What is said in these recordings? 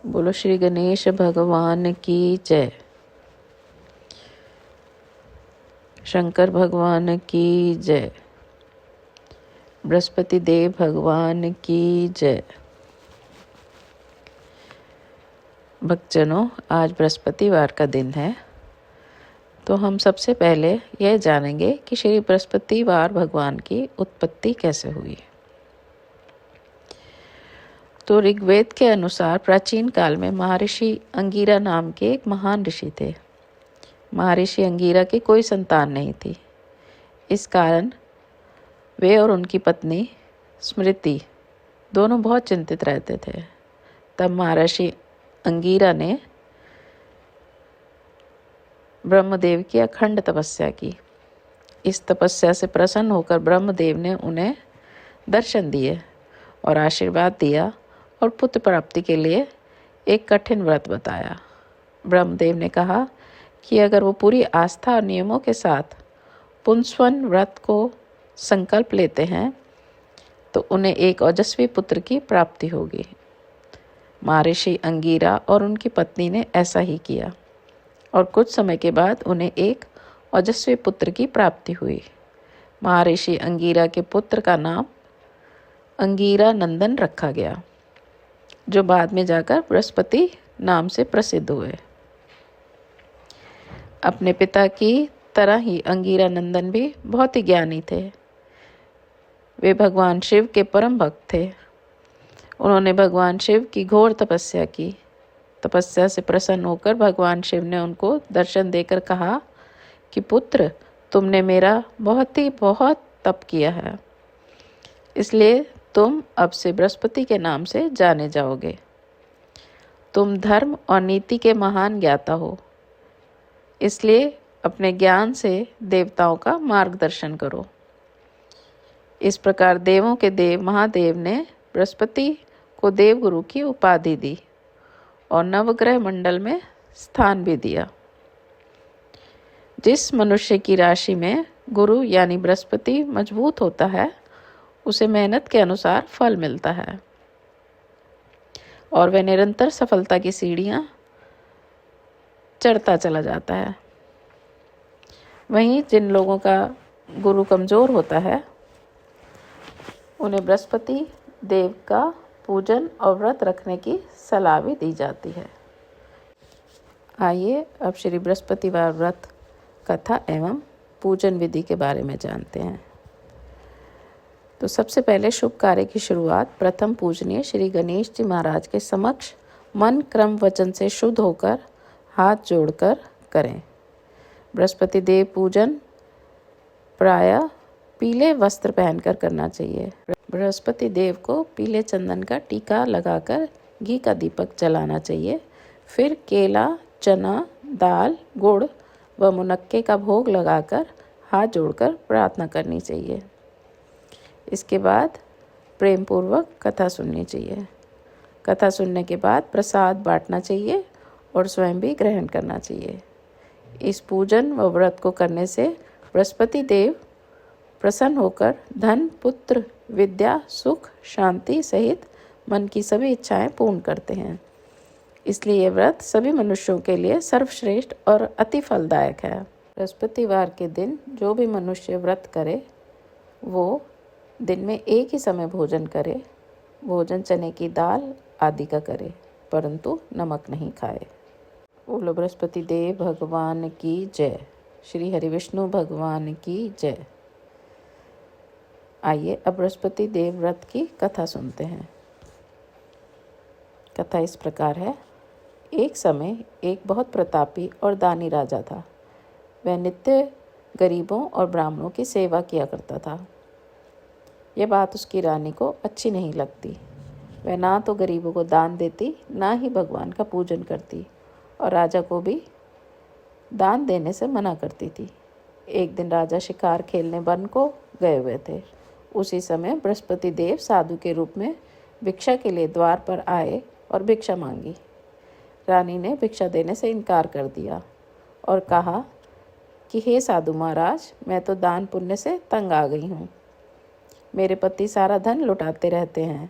बोलो श्री गणेश भगवान की जय। शंकर भगवान की जय। बृहस्पति देव भगवान की जय। भक्तजनों, आज बृहस्पतिवार का दिन है, तो हम सबसे पहले यह जानेंगे कि श्री बृहस्पतिवार भगवान की उत्पत्ति कैसे हुई। तो ऋग्वेद के अनुसार प्राचीन काल में महर्षि अंगिरा नाम के एक महान ऋषि थे। महर्षि अंगिरा की कोई संतान नहीं थी। इस कारण वे और उनकी पत्नी स्मृति दोनों बहुत चिंतित रहते थे। तब महर्षि अंगिरा ने ब्रह्मदेव की अखंड तपस्या की। इस तपस्या से प्रसन्न होकर ब्रह्मदेव ने उन्हें दर्शन दिए और आशीर्वाद दिया और पुत्र प्राप्ति के लिए एक कठिन व्रत बताया। ब्रह्मदेव ने कहा कि अगर वो पूरी आस्था और नियमों के साथ पुंस्वन व्रत को संकल्प लेते हैं तो उन्हें एक ओजस्वी पुत्र की प्राप्ति होगी। महर्षि अंगिरा और उनकी पत्नी ने ऐसा ही किया और कुछ समय के बाद उन्हें एक ओजस्वी पुत्र की प्राप्ति हुई। महर्षि अंगिरा के पुत्र का नाम अंगिरा नंदन रखा गया, जो बाद में जाकर बृहस्पति नाम से प्रसिद्ध हुए। अपने पिता की तरह ही अंगिरा नंदन भी बहुत ही ज्ञानी थे। वे भगवान शिव के परम भक्त थे। उन्होंने भगवान शिव की घोर तपस्या की। तपस्या से प्रसन्न होकर भगवान शिव ने उनको दर्शन देकर कहा कि पुत्र, तुमने मेरा बहुत तप किया है, इसलिए तुम अब से बृहस्पति के नाम से जाने जाओगे। तुम धर्म और नीति के महान ज्ञाता हो, इसलिए अपने ज्ञान से देवताओं का मार्गदर्शन करो। इस प्रकार देवों के देव महादेव ने बृहस्पति को देवगुरु की उपाधि दी और नवग्रह मंडल में स्थान भी दिया। जिस मनुष्य की राशि में गुरु यानी बृहस्पति मजबूत होता है, उसे मेहनत के अनुसार फल मिलता है और वह निरंतर सफलता की सीढ़ियां चढ़ता चला जाता है। वहीं जिन लोगों का गुरु कमजोर होता है, उन्हें बृहस्पति देव का पूजन और व्रत रखने की सलाह भी दी जाती है। आइए अब श्री बृहस्पतिवार व्रत कथा एवं पूजन विधि के बारे में जानते हैं। तो सबसे पहले शुभ कार्य की शुरुआत प्रथम पूजनीय श्री गणेश जी महाराज के समक्ष मन क्रम वचन से शुद्ध होकर हाथ जोड़कर करें। बृहस्पति देव पूजन प्रायः पीले वस्त्र पहनकर करना चाहिए। बृहस्पति देव को पीले चंदन का टीका लगाकर घी का दीपक जलाना चाहिए। फिर केला, चना, दाल, गुड़ व मुनक्के का भोग लगाकर हाथ जोड़कर प्रार्थना करनी चाहिए। इसके बाद प्रेम पूर्वक कथा सुननी चाहिए। कथा सुनने के बाद प्रसाद बांटना चाहिए और स्वयं भी ग्रहण करना चाहिए। इस पूजन व व्रत को करने से बृहस्पति देव प्रसन्न होकर धन, पुत्र, विद्या, सुख, शांति सहित मन की सभी इच्छाएं पूर्ण करते हैं। इसलिए यह व्रत सभी मनुष्यों के लिए सर्वश्रेष्ठ और अति फलदायक है। बृहस्पतिवार के दिन जो भी मनुष्य व्रत करे, वो दिन में एक ही समय भोजन करे। भोजन चने की दाल आदि का करे, परंतु नमक नहीं खाए। बोलो बृहस्पति देव भगवान की जय। श्री हरि विष्णु भगवान की जय। आइए अब बृहस्पति देव व्रत की कथा सुनते हैं। कथा इस प्रकार है। एक समय एक बहुत प्रतापी और दानी राजा था। वह नित्य गरीबों और ब्राह्मणों की सेवा किया करता था। यह बात उसकी रानी को अच्छी नहीं लगती। वह ना तो गरीबों को दान देती, ना ही भगवान का पूजन करती और राजा को भी दान देने से मना करती थी। एक दिन राजा शिकार खेलने वन को गए हुए थे। उसी समय बृहस्पति देव साधु के रूप में भिक्षा के लिए द्वार पर आए और भिक्षा मांगी। रानी ने भिक्षा देने से इनकार कर दिया और कहा कि हे साधु महाराज, मैं तो दान पुण्य से तंग आ गई हूँ। मेरे पति सारा धन लुटाते रहते हैं।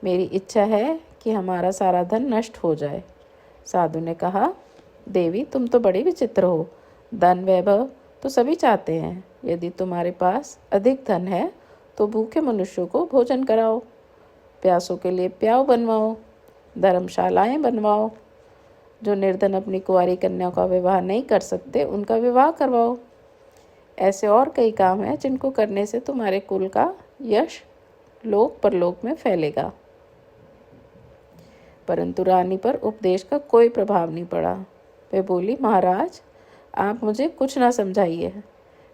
मेरी इच्छा है कि हमारा सारा धन नष्ट हो जाए। साधु ने कहा, देवी तुम तो बड़ी विचित्र हो। धन वैभव तो सभी चाहते हैं। यदि तुम्हारे पास अधिक धन है तो भूखे मनुष्यों को भोजन कराओ, प्यासों के लिए प्याऊ बनवाओ, धर्मशालाएं बनवाओ, जो निर्धन अपनी कुंवारी कन्याओं का विवाह नहीं कर सकते उनका विवाह करवाओ। ऐसे और कई काम हैं जिनको करने से तुम्हारे कुल का यश लोक परलोक में फैलेगा। परंतु रानी पर उपदेश का कोई प्रभाव नहीं पड़ा। वे बोली, महाराज आप मुझे कुछ ना समझाइए।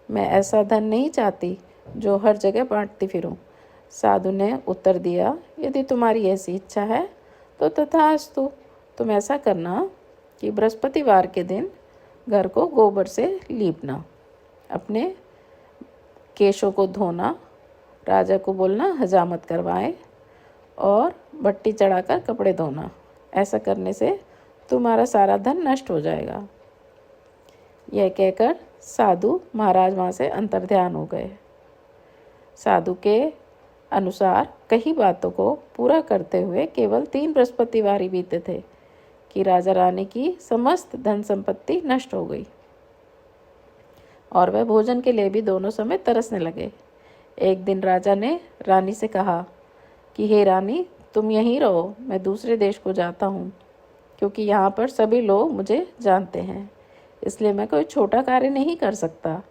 मैं ऐसा धन नहीं चाहती जो हर जगह बांटती फिरूं। साधु ने उत्तर दिया, यदि तुम्हारी ऐसी इच्छा है तो तथास्तु। तुम ऐसा करना कि बृहस्पतिवार के दिन घर को गोबर से लीपना, अपने केशों को धोना, राजा को बोलना हजामत करवाएं और भट्टी चढ़ाकर कपड़े धोना। ऐसा करने से तुम्हारा सारा धन नष्ट हो जाएगा। यह कहकर साधु महाराज वहाँ से अंतर्ध्यान हो गए। साधु के अनुसार कई बातों को पूरा करते हुए केवल 3 बृहस्पतिवार ही बीते थे कि राजा रानी की समस्त धन संपत्ति नष्ट हो गई और वह भोजन के लिए भी दोनों समय तरसने लगे। एक दिन राजा ने रानी से कहा कि हे रानी तुम यहीं रहो, मैं दूसरे देश को जाता हूँ, क्योंकि यहाँ पर सभी लोग मुझे जानते हैं, इसलिए मैं कोई छोटा कार्य नहीं कर सकता।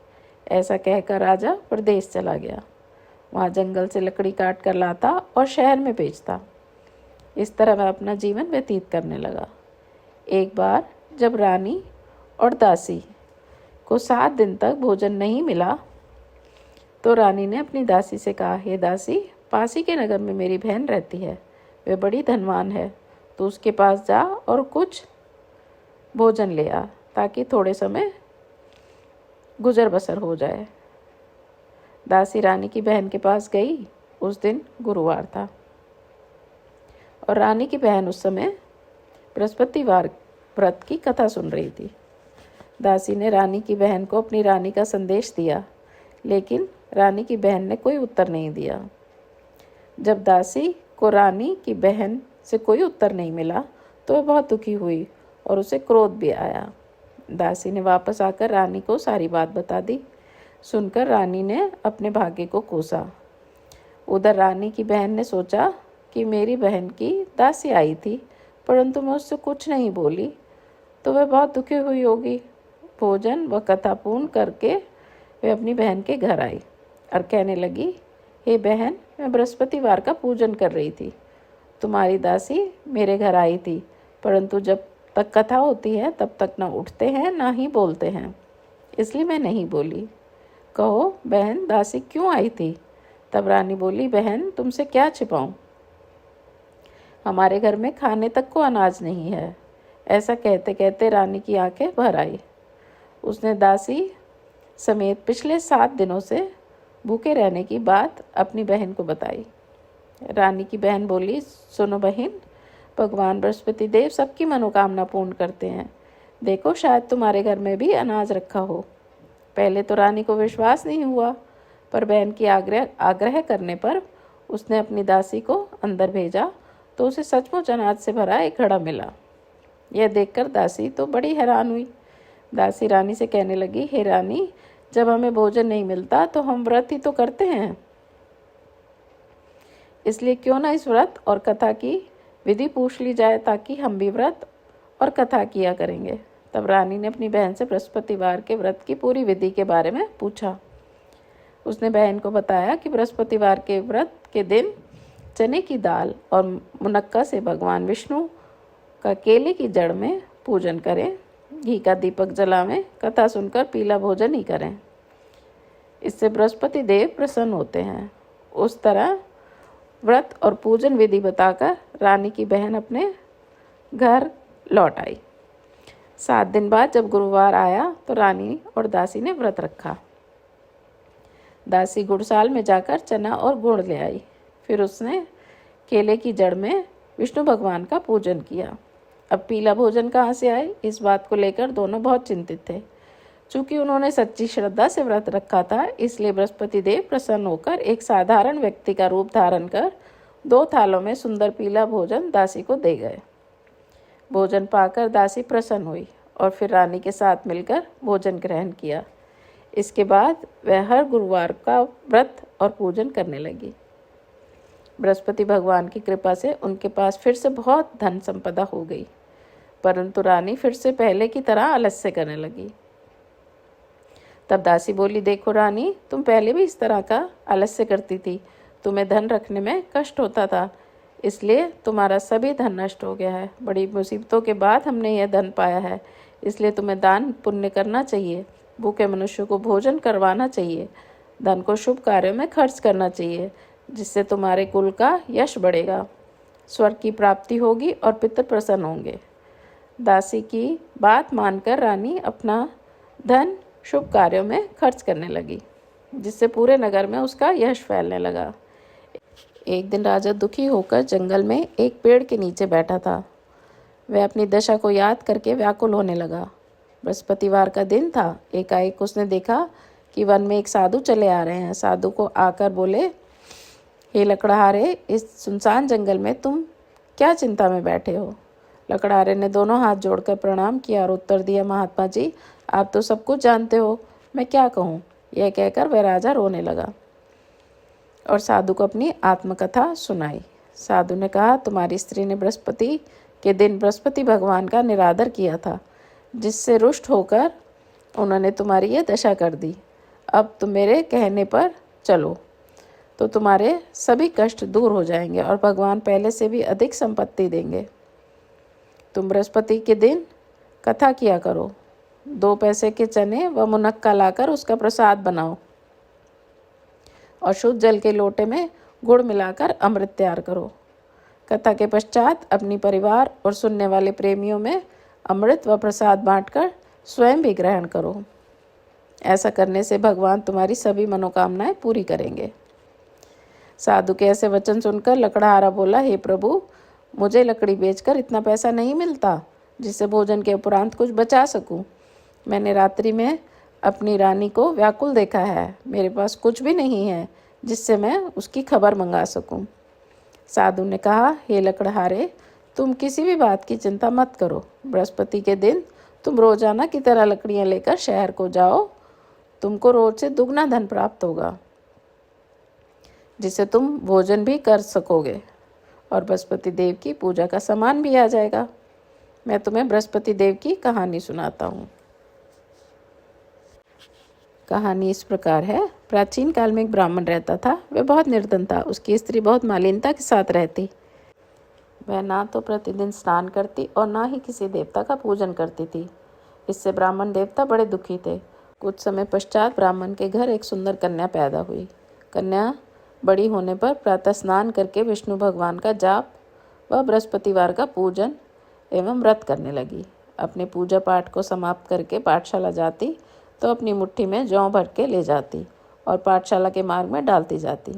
ऐसा कहकर राजा प्रदेश चला गया। वहाँ जंगल से लकड़ी काट कर लाता और शहर में बेचता। इस तरह वह अपना जीवन व्यतीत करने लगा। एक बार जब रानी और दासी को 7 दिन तक भोजन नहीं मिला तो रानी ने अपनी दासी से कहा, हे दासी, पासी के नगर में मेरी बहन रहती है, वह बड़ी धनवान है, तो उसके पास जा और कुछ भोजन ले आ ताकि थोड़े समय गुजर बसर हो जाए। दासी रानी की बहन के पास गई। उस दिन गुरुवार था और रानी की बहन उस समय बृहस्पतिवार व्रत की कथा सुन रही थी। दासी ने रानी की बहन को अपनी रानी का संदेश दिया, लेकिन रानी की बहन ने कोई उत्तर नहीं दिया। जब दासी को रानी की बहन से कोई उत्तर नहीं मिला तो वह बहुत दुखी हुई और उसे क्रोध भी आया। दासी ने वापस आकर रानी को सारी बात बता दी। सुनकर रानी ने अपने भाग्य को कोसा। उधर रानी की बहन ने सोचा कि मेरी बहन की दासी आई थी, परंतु मैं उससे कुछ नहीं बोली, तो वह बहुत दुखी हुई होगी। भोजन व कथा पूर्ण करके वह अपनी बहन के घर आई और कहने लगी, हे बहन, मैं बृहस्पतिवार का पूजन कर रही थी। तुम्हारी दासी मेरे घर आई थी, परंतु जब तक कथा होती है तब तक ना उठते हैं ना ही बोलते हैं, इसलिए मैं नहीं बोली। कहो बहन, दासी क्यों आई थी? तब रानी बोली, बहन तुमसे क्या छिपाऊं, हमारे घर में खाने तक को अनाज नहीं है। ऐसा कहते कहते रानी की आंखें भर आई। उसने दासी समेत पिछले 7 दिनों से भूखे रहने की बात अपनी बहन को बताई। रानी की बहन बोली, सुनो बहन, भगवान बृहस्पति देव सबकी मनोकामना पूर्ण करते हैं। देखो शायद तुम्हारे घर में भी अनाज रखा हो। पहले तो रानी को विश्वास नहीं हुआ, पर बहन की आग्रह करने पर उसने अपनी दासी को अंदर भेजा तो उसे सचमुच अनाज से भरा एक घड़ा मिला। यह देखकर दासी तो बड़ी हैरान हुई। दासी रानी से कहने लगी, हे रानी, जब हमें भोजन नहीं मिलता तो हम व्रत ही तो करते हैं, इसलिए क्यों ना इस व्रत और कथा की विधि पूछ ली जाए ताकि हम भी व्रत और कथा किया करेंगे। तब रानी ने अपनी बहन से बृहस्पतिवार के व्रत की पूरी विधि के बारे में पूछा। उसने बहन को बताया कि बृहस्पतिवार के व्रत के दिन चने की दाल और मुनक्का से भगवान विष्णु का केले की जड़ में पूजन करें, घी का दीपक जलावें, कथा सुनकर पीला भोजन ही करें, इससे बृहस्पति देव प्रसन्न होते हैं। उस तरह व्रत और पूजन विधि बताकर रानी की बहन अपने घर लौट आई। 7 दिन बाद जब गुरुवार आया तो रानी और दासी ने व्रत रखा। दासी गुड़साल में जाकर चना और गुड़ ले आई। फिर उसने केले की जड़ में विष्णु भगवान का पूजन किया। अब पीला भोजन कहाँ से आए, इस बात को लेकर दोनों बहुत चिंतित थे। चूँकि उन्होंने सच्ची श्रद्धा से व्रत रखा था, इसलिए बृहस्पति देव प्रसन्न होकर एक साधारण व्यक्ति का रूप धारण कर 2 थालों में सुंदर पीला भोजन दासी को दे गए। भोजन पाकर दासी प्रसन्न हुई और फिर रानी के साथ मिलकर भोजन ग्रहण किया। इसके बाद वह हर गुरुवार का व्रत और पूजन करने लगी। बृहस्पति भगवान की कृपा से उनके पास फिर से बहुत धन संपदा हो गई, परंतु रानी फिर से पहले की तरह आलस्य करने लगी। तब दासी बोली, देखो रानी, तुम पहले भी इस तरह का आलस्य करती थी। तुम्हें धन रखने में कष्ट होता था, इसलिए तुम्हारा सभी धन नष्ट हो गया है। बड़ी मुसीबतों के बाद हमने यह धन पाया है, इसलिए तुम्हें दान पुण्य करना चाहिए, भूखे मनुष्य को भोजन करवाना चाहिए, धन को शुभ कार्यों में खर्च करना चाहिए, जिससे तुम्हारे कुल का यश बढ़ेगा, स्वर्ग की प्राप्ति होगी और पितृ प्रसन्न होंगे। दासी की बात मानकर रानी अपना धन शुभ कार्यों में खर्च करने लगी, जिससे पूरे नगर में उसका यश फैलने लगा। एक दिन राजा दुखी होकर जंगल में एक पेड़ के नीचे बैठा था। वह अपनी दशा को याद करके व्याकुल होने लगा। बृहस्पतिवार का दिन था। एकाएक उसने देखा कि वन में एक साधु चले आ रहे हैं। साधु को आकर बोले, हे लकड़हारे, इस सुनसान जंगल में तुम क्या चिंता में बैठे हो? लकड़हारे ने दोनों हाथ जोड़कर प्रणाम किया और उत्तर दिया, महात्मा जी, आप तो सब कुछ जानते हो, मैं क्या कहूँ? यह कहकर वह राजा रोने लगा और साधु को अपनी आत्मकथा सुनाई। साधु ने कहा, तुम्हारी स्त्री ने बृहस्पति के दिन बृहस्पति भगवान का निरादर किया था, जिससे रुष्ट होकर उन्होंने तुम्हारी ये दशा कर दी। अब तुम मेरे कहने पर चलो तो तुम्हारे सभी कष्ट दूर हो जाएंगे और भगवान पहले से भी अधिक संपत्ति देंगे। तुम बृहस्पति के दिन कथा किया करो, 2 पैसे के चने व मुनक्का लाकर उसका प्रसाद बनाओ और शुद्ध जल के लोटे में गुड़ मिलाकर अमृत तैयार करो। कथा के पश्चात अपनी परिवार और सुनने वाले प्रेमियों में अमृत व प्रसाद बांटकर स्वयं भी ग्रहण करो। ऐसा करने से भगवान तुम्हारी सभी मनोकामनाएं पूरी करेंगे। साधु के ऐसे वचन सुनकर लकड़हारा बोला, हे प्रभु, मुझे लकड़ी बेचकर इतना पैसा नहीं मिलता जिससे भोजन के उपरांत कुछ बचा सकूं। मैंने रात्रि में अपनी रानी को व्याकुल देखा है। मेरे पास कुछ भी नहीं है जिससे मैं उसकी खबर मंगा सकूं। साधु ने कहा, हे लकड़हारे, तुम किसी भी बात की चिंता मत करो। बृहस्पति के दिन तुम रोजाना की तरह लकड़ियां लेकर शहर को जाओ। तुमको रोज से दुगना धन प्राप्त होगा, जिससे तुम भोजन भी कर सकोगे और बृहस्पति देव की पूजा का सामान भी आ जाएगा। मैं तुम्हें बृहस्पति देव की कहानी सुनाता हूँ। कहानी इस प्रकार है। प्राचीन काल में एक ब्राह्मण रहता था। वह बहुत निर्धन था। उसकी स्त्री बहुत मालिनता के साथ रहती। वह ना तो प्रतिदिन स्नान करती और ना ही किसी देवता का पूजन करती थी। इससे ब्राह्मण देवता बड़े दुखी थे। कुछ समय पश्चात ब्राह्मण के घर एक सुंदर कन्या पैदा हुई। कन्या बड़ी होने पर प्रातः स्नान करके विष्णु भगवान का जाप व बृहस्पतिवार का पूजन एवं व्रत करने लगी। अपने पूजा पाठ को समाप्त करके पाठशाला जाती तो अपनी मुट्ठी में जौ भर के ले जाती और पाठशाला के मार्ग में डालती जाती।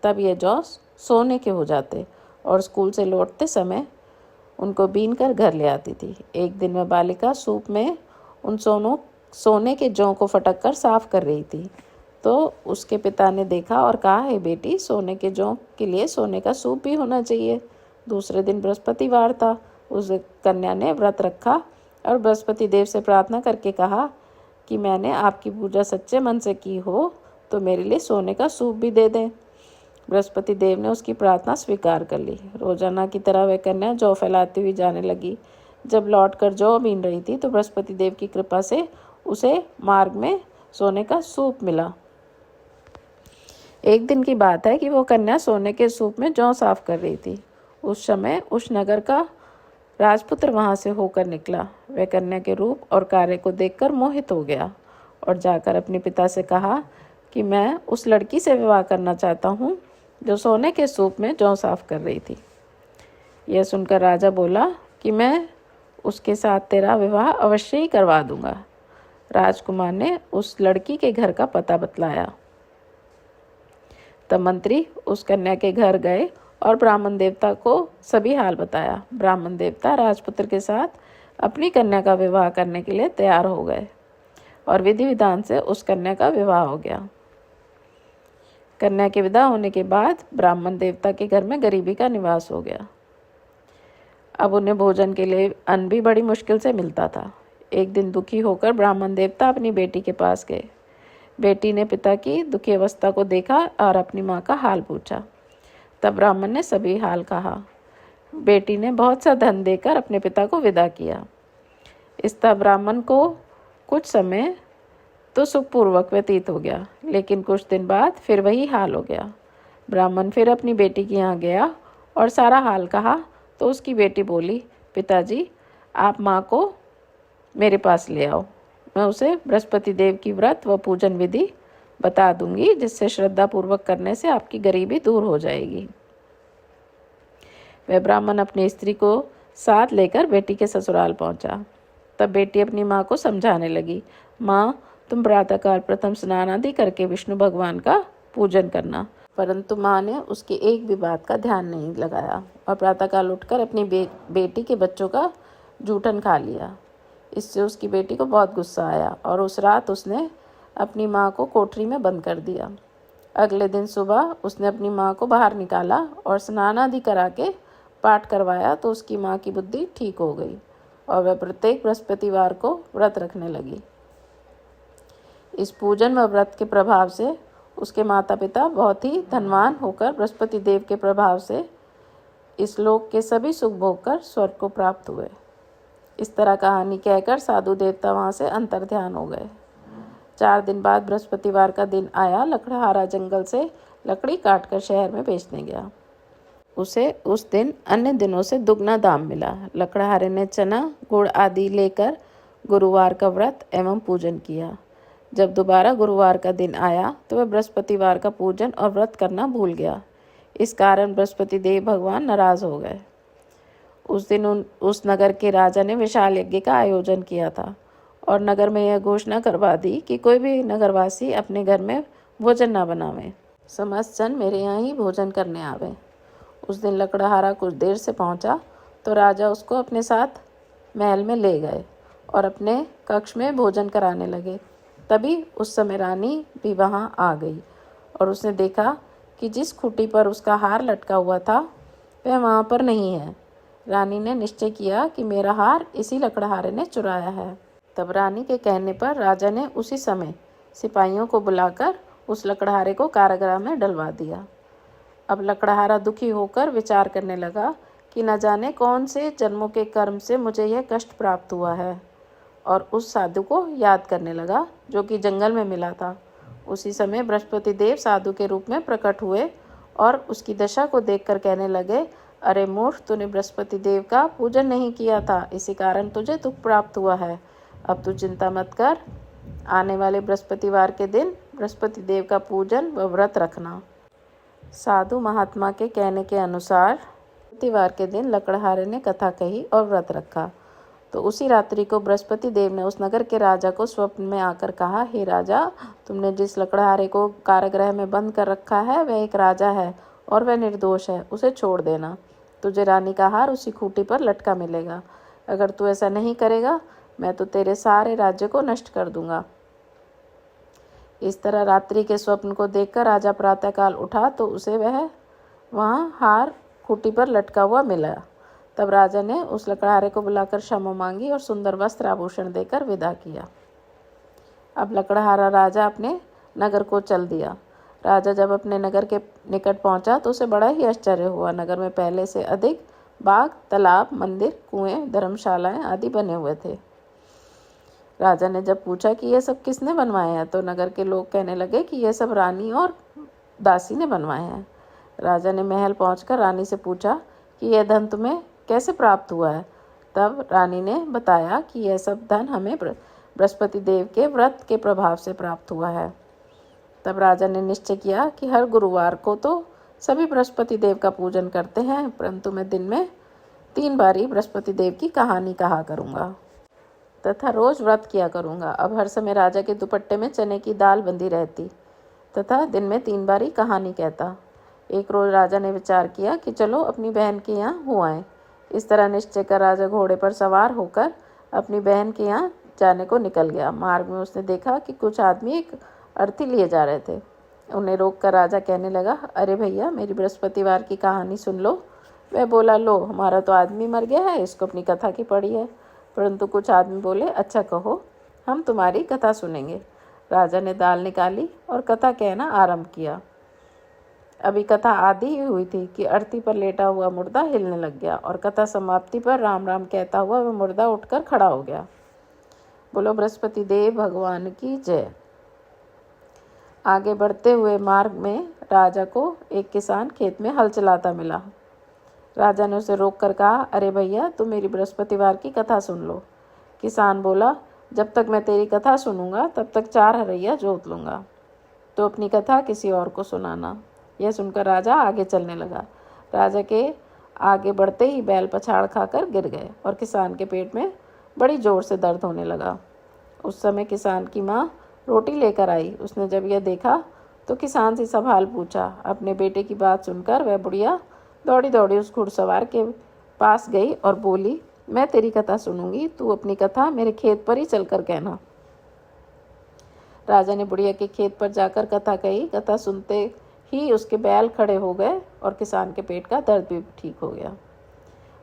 तब ये जौ सोने के हो जाते और स्कूल से लौटते समय उनको बीन कर घर ले आती थी। एक दिन वह बालिका सूप में उन सोने के जौ को फटक कर साफ कर रही थी तो उसके पिता ने देखा और कहा, हे बेटी, सोने के जौ के लिए सोने का सूप भी होना चाहिए। दूसरे दिन बृहस्पतिवार था। उस कन्या ने व्रत रखा और बृहस्पति देव से प्रार्थना करके कहा कि मैंने आपकी पूजा सच्चे मन से की हो तो मेरे लिए सोने का सूप भी दे दें। बृहस्पति देव ने उसकी प्रार्थना स्वीकार कर ली। रोजाना की तरह वह कन्या जौ फैलाती हुई जाने लगी। जब लौटकर जौ बीन रही थी तो बृहस्पति देव की कृपा से उसे मार्ग में सोने का सूप मिला। एक दिन की बात है कि वो कन्या सोने के सूप में जौ साफ कर रही थी। उस समय उस नगर का राजपुत्र वहां से होकर निकला। वह कन्या के रूप और कार्य को देखकर मोहित हो गया और जाकर अपने पिता से कहा कि मैं उस लड़की से विवाह करना चाहता हूँ जो सोने के सूप में जौ साफ कर रही थी। यह सुनकर राजा बोला कि मैं उसके साथ तेरा विवाह अवश्य ही करवा दूंगा। राजकुमार ने उस लड़की के घर का पता बतलाया। तब मंत्री उस कन्या के घर गए और ब्राह्मण देवता को सभी हाल बताया। ब्राह्मण देवता राजपुत्र के साथ अपनी कन्या का विवाह करने के लिए तैयार हो गए और विधि विधान से उस कन्या का विवाह हो गया। कन्या के विदा होने के बाद ब्राह्मण देवता के घर में गरीबी का निवास हो गया। अब उन्हें भोजन के लिए अन्न भी बड़ी मुश्किल से मिलता था। एक दिन दुखी होकर ब्राह्मण देवता अपनी बेटी के पास गए। बेटी ने पिता की दुखी अवस्था को देखा और अपनी माँ का हाल पूछा। तब ब्राह्मण ने सभी हाल कहा। बेटी ने बहुत सा धन देकर अपने पिता को विदा किया। इस तरह ब्राह्मण को कुछ समय तो सुखपूर्वक व्यतीत हो गया, लेकिन कुछ दिन बाद फिर वही हाल हो गया। ब्राह्मण फिर अपनी बेटी के यहाँ गया और सारा हाल कहा तो उसकी बेटी बोली, पिताजी आप माँ को मेरे पास ले आओ, मैं उसे बृहस्पति देव की व्रत व पूजन विधि बता दूंगी, जिससे श्रद्धापूर्वक करने से आपकी गरीबी दूर हो जाएगी। वह ब्राह्मण अपनी स्त्री को साथ लेकर बेटी के ससुराल पहुंचा। तब बेटी अपनी माँ को समझाने लगी, माँ तुम प्रातःकाल प्रथम स्नान आदि करके विष्णु भगवान का पूजन करना। परंतु माँ ने उसकी एक भी बात का ध्यान नहीं लगाया और प्रातःकाल उठकर अपनी बेटी के बच्चों का जूठन खा लिया। इससे उसकी बेटी को बहुत गुस्सा आया और उस रात उसने अपनी माँ को कोठरी में बंद कर दिया। अगले दिन सुबह उसने अपनी माँ को बाहर निकाला और स्नान आदि करा के पाठ करवाया तो उसकी माँ की बुद्धि ठीक हो गई और वह प्रत्येक बृहस्पतिवार को व्रत रखने लगी। इस पूजन व व्रत के प्रभाव से उसके माता पिता बहुत ही धनवान होकर बृहस्पति देव के प्रभाव से इस लोक के सभी सुख भोग कर स्वर्ग को प्राप्त हुए। इस तरह कहानी कहकर साधु देवता वहाँ से अंतर्ध्यान हो गए। 4 दिन बाद बृहस्पतिवार का दिन आया। लकड़हारा जंगल से लकड़ी काटकर शहर में बेचने गया। उसे उस दिन अन्य दिनों से दुगना दाम मिला। लकड़हारे ने चना गुड़ आदि लेकर गुरुवार का व्रत एवं पूजन किया। जब दोबारा गुरुवार का दिन आया तो वह बृहस्पतिवार का पूजन और व्रत करना भूल गया। इस कारण बृहस्पति देव भगवान नाराज हो गए। उस दिन उस नगर के राजा ने विशाल यज्ञ का आयोजन किया था और नगर में यह घोषणा करवा दी कि कोई भी नगरवासी अपने घर में भोजन न बनावे, समस्त जन मेरे यहाँ ही भोजन करने आवे। उस दिन लकड़हारा कुछ देर से पहुँचा तो राजा उसको अपने साथ महल में ले गए और अपने कक्ष में भोजन कराने लगे। तभी उस समय रानी भी वहाँ आ गई और उसने देखा कि जिस खूंटी पर उसका हार लटका हुआ था वह वहाँ पर नहीं है। रानी ने निश्चय किया कि मेरा हार इसी लकड़हारे ने चुराया है। तब रानी के कहने पर राजा ने उसी समय सिपाहियों को बुलाकर उस लकड़हारे को कारागृह में डलवा दिया। अब लकड़हारा दुखी होकर विचार करने लगा कि न जाने कौन से जन्मों के कर्म से मुझे यह कष्ट प्राप्त हुआ है, और उस साधु को याद करने लगा जो कि जंगल में मिला था। उसी समय बृहस्पति देव साधु के रूप में प्रकट हुए और उसकी दशा को देखकर कहने लगे, अरे मूर्ख, तूने बृहस्पति देव का पूजन नहीं किया था, इसी कारण तुझे दुख प्राप्त हुआ है। अब तू चिंता मत कर, आने वाले बृहस्पतिवार के दिन बृहस्पति देव का पूजन व व्रत रखना। साधु महात्मा के कहने के अनुसार बृहस्पतिवार के दिन लकड़हारे ने कथा कही और व्रत रखा। तो उसी रात्रि को बृहस्पति देव ने उस नगर के राजा को स्वप्न में आकर कहा, हे राजा, तुमने जिस लकड़हारे को कारागृह में बंद कर रखा है वह एक राजा है और वह निर्दोष है, उसे छोड़ देना। तुझे रानी का हार उसी खूंटी पर लटका मिलेगा। अगर तू ऐसा नहीं करेगा मैं तो तेरे सारे राज्य को नष्ट कर दूंगा। इस तरह रात्रि के स्वप्न को देखकर राजा प्रातःकाल उठा तो उसे वह वहाँ हार खूंटी पर लटका हुआ मिला। तब राजा ने उस लकड़हारे को बुलाकर क्षमा मांगी और सुंदर वस्त्र आभूषण देकर विदा किया। अब लकड़हारा राजा अपने नगर को चल दिया। राजा जब अपने नगर के निकट पहुंचा तो उसे बड़ा ही आश्चर्य हुआ। नगर में पहले से अधिक बाग, तालाब, मंदिर, कुएं, धर्मशालाएं आदि बने हुए थे। राजा ने जब पूछा कि यह सब किसने बनवाए हैं तो नगर के लोग कहने लगे कि यह सब रानी और दासी ने बनवाए हैं। राजा ने महल पहुंचकर रानी से पूछा कि यह धन तुम्हें कैसे प्राप्त हुआ है। तब रानी ने बताया कि यह सब धन हमें बृहस्पति देव के व्रत के प्रभाव से प्राप्त हुआ है। तब राजा ने निश्चय किया कि हर गुरुवार को तो सभी बृहस्पति देव का पूजन करते हैं, परंतु मैं दिन में 3 बारी बृहस्पति देव की कहानी कहा करूँगा तथा रोज व्रत किया करूँगा। अब हर समय राजा के दुपट्टे में चने की दाल बंधी रहती तथा दिन में 3 बारी कहानी कहता। एक रोज राजा ने विचार किया कि चलो अपनी बहन के यहाँ हो आए। इस तरह निश्चय कर राजा घोड़े पर सवार होकर अपनी बहन के यहाँ जाने को निकल गया। मार्ग में उसने देखा कि कुछ आदमी एक अर्थी लिए जा रहे थे। उन्हें रोककर राजा कहने लगा, अरे भैया, मेरी बृहस्पतिवार की कहानी सुन लो। वह बोला, लो, हमारा तो आदमी मर गया है, इसको अपनी कथा की पड़ी है। परंतु कुछ आदमी बोले, अच्छा कहो, हम तुम्हारी कथा सुनेंगे। राजा ने दाल निकाली और कथा कहना आरंभ किया। अभी कथा आधी ही हुई थी कि अर्थी पर लेटा हुआ मुर्दा हिलने लग गया और कथा समाप्ति पर राम राम कहता हुआ वह मुर्दा उठकर खड़ा हो गया। बोलो बृहस्पति देव भगवान की जय। आगे बढ़ते हुए मार्ग में राजा को एक किसान खेत में हल चलाता मिला। राजा ने उसे रोककर कहा, अरे भैया, तुम मेरी बृहस्पतिवार की कथा सुन लो। किसान बोला, जब तक मैं तेरी कथा सुनूंगा तब तक 4 हरैया जोत लूँगा। तो अपनी कथा किसी और को सुनाना। यह सुनकर राजा आगे चलने लगा। राजा के आगे बढ़ते ही बैल पछाड़ खाकर गिर गए और किसान के पेट में बड़ी जोर से दर्द होने लगा। उस समय किसान की माँ रोटी लेकर आई। उसने जब यह देखा तो किसान से सवाल पूछा। अपने बेटे की बात सुनकर वह बुढ़िया दौड़ी दौड़ी उस घुड़सवार के पास गई और बोली, मैं तेरी कथा सुनूंगी, तू अपनी कथा मेरे खेत पर ही चलकर कहना। राजा ने बुढ़िया के खेत पर जाकर कथा कही। कथा सुनते ही उसके बैल खड़े हो गए और किसान के पेट का दर्द भी ठीक हो गया।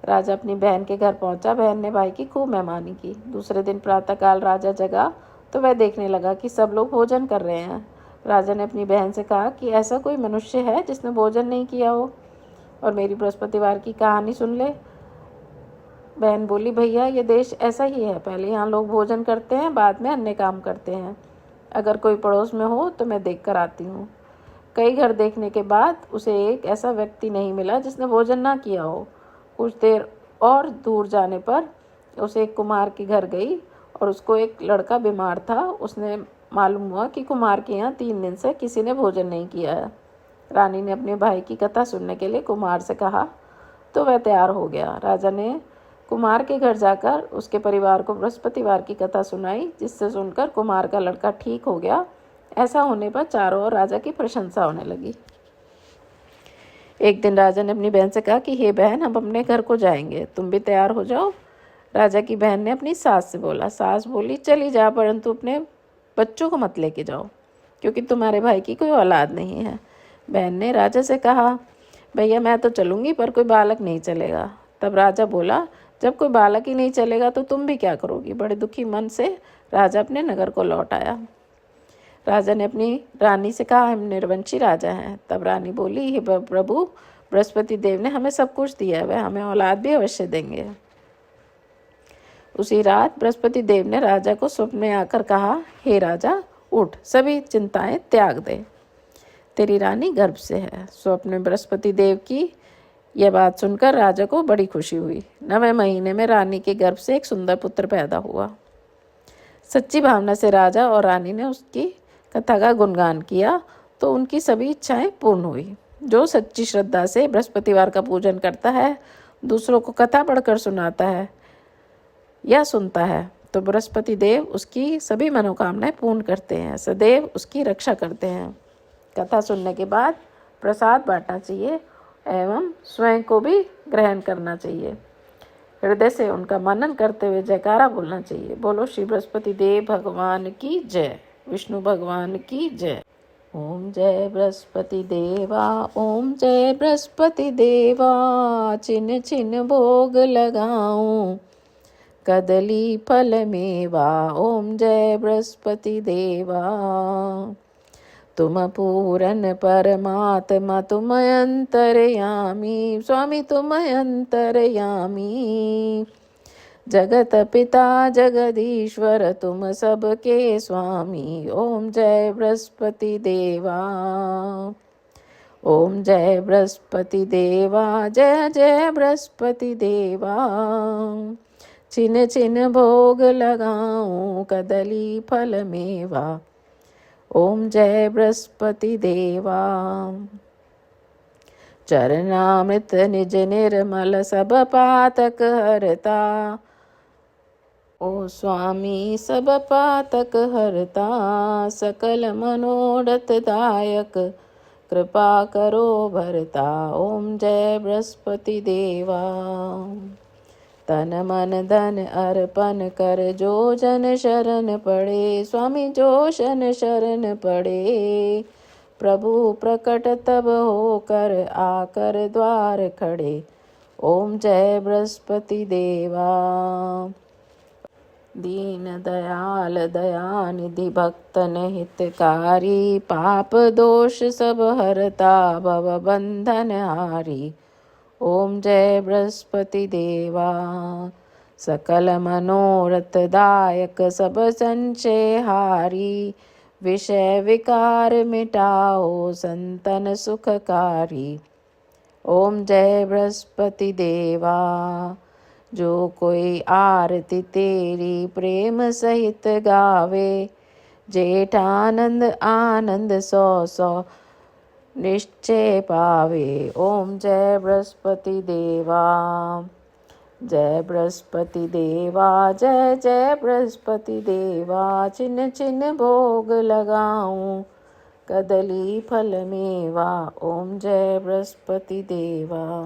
राजा अपनी बहन के घर पहुंचा। बहन ने भाई की खूब मेहमानी की। दूसरे दिन प्रातःकाल राजा जगा तो वह देखने लगा कि सब लोग भोजन कर रहे हैं। राजा ने अपनी बहन से कहा कि ऐसा कोई मनुष्य है जिसने भोजन नहीं किया हो और मेरी बृहस्पतिवार की कहानी सुन ले। बहन बोली, भैया, ये देश ऐसा ही है, पहले यहाँ लोग भोजन करते हैं, बाद में अन्य काम करते हैं। अगर कोई पड़ोस में हो तो मैं देख कर आती हूँ। कई घर देखने के बाद उसे एक ऐसा व्यक्ति नहीं मिला जिसने भोजन ना किया हो। कुछ देर और दूर जाने पर उसे एक कुम्हार के घर गई और उसको एक लड़का बीमार था। उसने मालूम हुआ कि कुम्हार के यहाँ 3 दिन से किसी ने भोजन नहीं किया है। रानी ने अपने भाई की कथा सुनने के लिए कुम्हार से कहा तो वह तैयार हो गया। राजा ने कुम्हार के घर जाकर उसके परिवार को बृहस्पतिवार की कथा सुनाई, जिससे सुनकर कुम्हार का लड़का ठीक हो गया। ऐसा होने पर चारों ओर राजा की प्रशंसा होने लगी। एक दिन राजा ने अपनी बहन से कहा कि हे बहन, हम अपने घर को जाएंगे, तुम भी तैयार हो जाओ। राजा की बहन ने अपनी सास से बोला। सास बोली, चली जा, परंतु अपने बच्चों को मत लेके जाओ, क्योंकि तुम्हारे भाई की कोई औलाद नहीं है। बहन ने राजा से कहा, भैया, मैं तो चलूँगी, पर कोई बालक नहीं चलेगा। तब राजा बोला, जब कोई बालक ही नहीं चलेगा तो तुम भी क्या करोगी। बड़े दुखी मन से राजा अपने नगर को लौट आया। राजा ने अपनी रानी से कहा, हम निर्वंशी राजा हैं। तब रानी बोली, हे प्रभु, बृहस्पति देव ने हमें सब कुछ दिया है, वह हमें औलाद भी अवश्य देंगे। उसी रात बृहस्पति देव ने राजा को स्वप्न में आकर कहा, हे राजा, उठ, सभी चिंताएं त्याग दे, तेरी रानी गर्भ से है। स्वप्न में बृहस्पति देव की यह बात सुनकर राजा को बड़ी खुशी हुई। 9वें महीने में रानी के गर्भ से एक सुंदर पुत्र पैदा हुआ। सच्ची भावना से राजा और रानी ने उसकी कथा का गुणगान किया तो उनकी सभी इच्छाएं पूर्ण हुई। जो सच्ची श्रद्धा से बृहस्पतिवार का पूजन करता है, दूसरों को कथा पढ़कर सुनाता है या सुनता है, तो बृहस्पति देव उसकी सभी मनोकामनाएं पूर्ण करते हैं, सदैव उसकी रक्षा करते हैं। कथा सुनने के बाद प्रसाद बांटना चाहिए एवं स्वयं को भी ग्रहण करना चाहिए। हृदय से उनका मनन करते हुए जयकारा बोलना चाहिए। बोलो श्री बृहस्पति देव भगवान की जय, विष्णु भगवान की जय। ओम जय बृहस्पति देवा, ओम जय बृहस्पति देवा, चिन चिन भोग लगाऊं कदली फल मेवा। ओम जय बृहस्पति देवा, तुम पूरन परमात्मा, तुम अंतर्यामी, स्वामी तुम अंतर्यामी। जगत पिता जगदीश्वर, तुम सबके स्वामी। ओम जय बृहस्पति देवा, ओम जय बृहस्पति देवा, जय जय बृहस्पति देवा। छिन छिन भोग लगाऊं कदली फल मेवा। ओम जय बृहस्पति देवा। चरणामृत निज निर्मल सब पातक हरता। ओ स्वामी सब पातक हरता, सकल मनोरथ दायक, कृपा करो भरता। ओम जय बृहस्पति देवा। तन मन धन अर्पण कर, जो जन शरण पड़े, स्वामी जो जन शरण पड़े, प्रभु प्रकट तब होकर आकर द्वार खड़े। ओम जय बृहस्पति देवा। दीन दयाल दयानिधि भक्तन हितकारी, पाप दोष सब हरता भव बंधन हारी। ओम जय बृहस्पति देवा। सकल मनोरथ दायक सब संचय हारी, विषय विकार मिटाओ संतन सुखकारी। ओम जय बृहस्पति देवा। जो कोई आरती तेरी प्रेम सहित गावे, जेठानंद आनंद सौ सौ निश्चय पावे। ओम जय बृहस्पति देवा। जय बृहस्पति देवा, जय जय बृहस्पति देवा। चिन चिन भोग लगाऊं कदली फल मेवा। ओम जय बृहस्पति देवा।